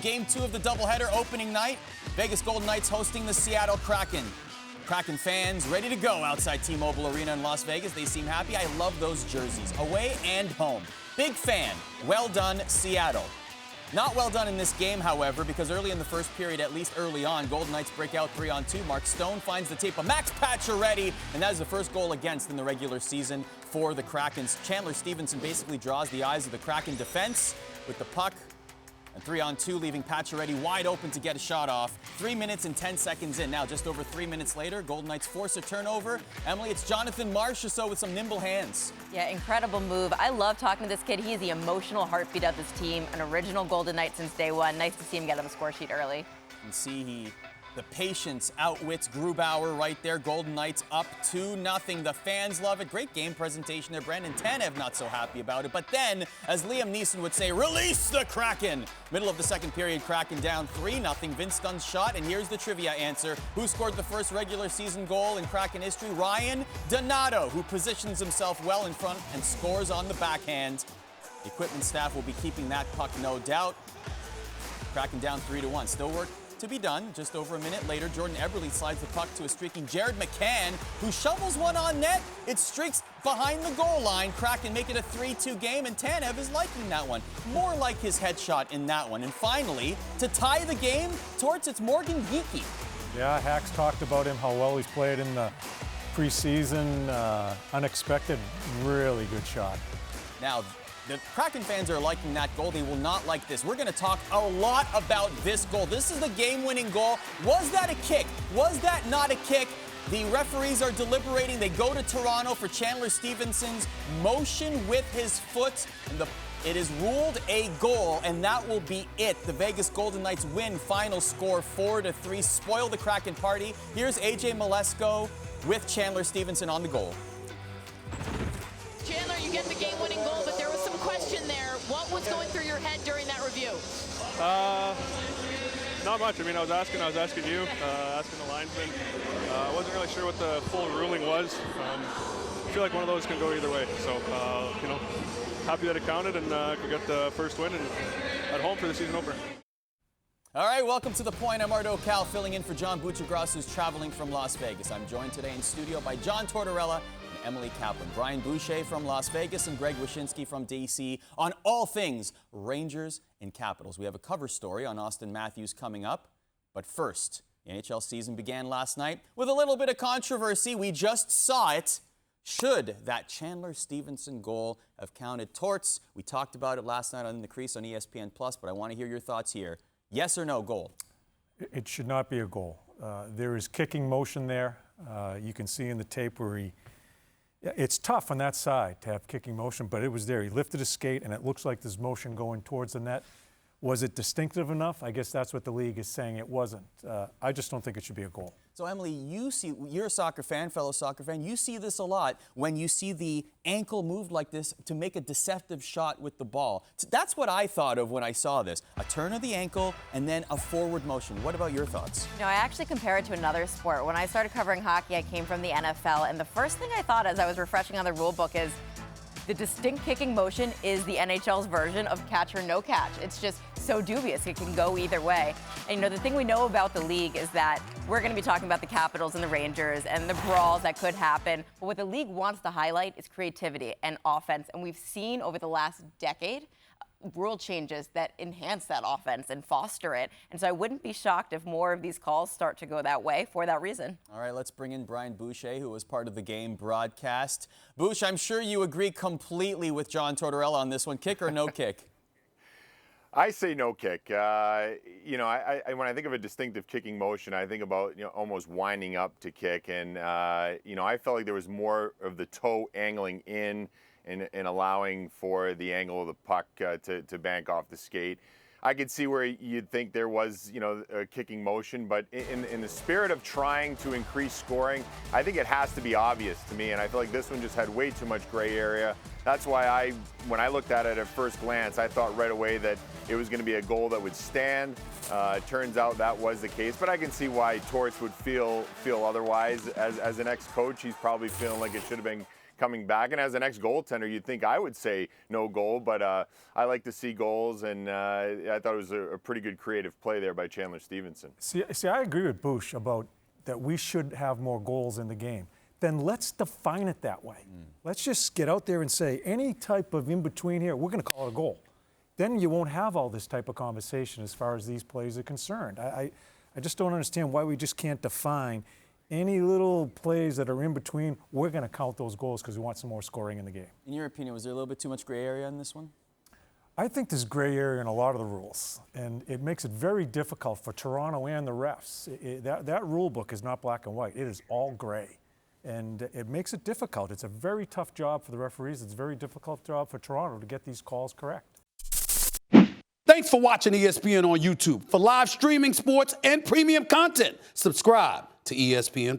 Game 2 of the doubleheader opening night. Vegas Golden Knights hosting the Seattle Kraken. Kraken fans ready to go outside T-Mobile Arena in Las Vegas. They seem happy. I love those jerseys, away and home. Big fan. Well done, Seattle. Not well done in this game, however, because early in the first period, at least early on, Golden Knights break out 3-on-2. Mark Stone finds the tape of Max Pacioretty, and that is the first goal against in the regular season for the Krakens. Chandler Stephenson basically draws the eyes of the Kraken defense with the puck. And 3-on-2, leaving Pacioretty wide open to get a shot off. 3 minutes and 10 seconds in. Now, just over 3 minutes later, Golden Knights force a turnover. Emily, it's Jonathan Marchessault with some nimble hands. Yeah, incredible move. I love talking to this kid. He is the emotional heartbeat of this team, an original Golden Knight since day one. Nice to see him get on the score sheet early. And see, the patience outwits Grubauer right there. Golden Knights up 2-0. The fans love it. Great game presentation there. Brandon Tanev not so happy about it. But then, as Liam Neeson would say, release the Kraken. Middle of the second period, Kraken down 3-0. Vince Dunn's shot, and here's the trivia answer. Who scored the first regular season goal in Kraken history? Ryan Donato, who positions himself well in front and scores on the backhand. The equipment staff will be keeping that puck, no doubt. Kraken down 3-1. Still work to be done. Just over a minute later, Jordan Eberle slides the puck to a streaking Jared McCann, who shovels one on net. It streaks behind the goal line. Kraken make it a 3-2 game, and Tanev is liking that one. More like his headshot in that one. And finally, to tie the game, Torts, it's Morgan Geekie. Yeah, Hacks talked about him, how well he's played in the preseason. Unexpected, really good shot. Now, the Kraken fans are liking that goal. They will not like this. We're going to talk a lot about this goal. This is the game-winning goal. Was that a kick? Was that not a kick? The referees are deliberating. They go to Toronto for Chandler Stephenson's motion with his foot. And it is ruled a goal, and that will be it. The Vegas Golden Knights win. Final score 4-3. Spoil the Kraken party. Here's AJ Malesko with Chandler Stephenson on the goal. Chandler, you get the game-winning goal, but there was some question there. What was going through your head during that review? Not much. I mean, I was asking you, asking the linesman. I wasn't really sure what the full ruling was. I feel like one of those can go either way. So, happy that it counted and could get the first win and at home for the season opener. All right, welcome to The Point. I'm Ardo Cal, filling in for John Buccigross, who's traveling from Las Vegas. I'm joined today in studio by John Tortorella, Emily Kaplan, Brian Boucher from Las Vegas, and Greg Wyshynski from D.C. on all things Rangers and Capitals. We have a cover story on Austin Matthews coming up. But first, the NHL season began last night with a little bit of controversy. We just saw it. Should that Chandler Stephenson goal have counted? Torts, we talked about it last night on The Crease on ESPN+, but I want to hear your thoughts here. Yes or no goal? It should not be a goal. There is kicking motion there. You can see in the tape where it's tough on that side to have kicking motion, but it was there. He lifted his skate, and it looks like there's motion going towards the net. Was it distinctive enough? I guess that's what the league is saying it wasn't. I just don't think it should be a goal. So, Emily, you're a soccer fan, fellow soccer fan. You see this a lot when you see the ankle moved like this to make a deceptive shot with the ball. That's what I thought of when I saw this. A turn of the ankle and then a forward motion. What about your thoughts? No, I actually compare it to another sport. When I started covering hockey, I came from the NFL, and the first thing I thought as I was refreshing on the rule book is the distinct kicking motion is the NHL's version of catch or no catch. It's just so dubious. It can go either way. And, the thing we know about the league is that we're going to be talking about the Capitals and the Rangers and the brawls that could happen. But what the league wants to highlight is creativity and offense. And we've seen over the last decade rule changes that enhance that offense and foster it. And so I wouldn't be shocked if more of these calls start to go that way for that reason. All right, let's bring in Brian Boucher, who was part of the game broadcast. Bouch, I'm sure you agree completely with John Tortorella on this one. Kick or no kick? I say no kick. When I think of a distinctive kicking motion, I think about almost winding up to kick, and I felt like there was more of the toe angling in and allowing for the angle of the puck to bank off the skate. I could see where you'd think there was, a kicking motion, but in the spirit of trying to increase scoring, I think it has to be obvious to me, and I feel like this one just had way too much gray area. That's why when I looked at it at first glance, I thought right away that it was going to be a goal that would stand. Turns out that was the case, but I can see why Torts would feel otherwise. As an ex-coach, he's probably feeling like it should have been coming back. And as an ex-goaltender, you'd think I would say no goal, but I like to see goals, and I thought it was a pretty good creative play there by Chandler Stephenson. See, I agree with Bush about that we should have more goals in the game. Then let's define it that way. Let's just get out there and say any type of in-between here, we're going to call it a goal. Then you won't have all this type of conversation as far as these plays are concerned. I just don't understand why we just can't define any little plays that are in between. We're going to count those goals because we want some more scoring in the game. In your opinion, was there a little bit too much gray area in this one? I think there's gray area in a lot of the rules, and it makes it very difficult for Toronto and the refs. That rule book is not black and white. It is all gray, and it makes it difficult. It's a very tough job for the referees. It's a very difficult job for Toronto to get these calls correct. Thanks for watching ESPN on YouTube. For live streaming, sports, and premium content, subscribe to ESPN+.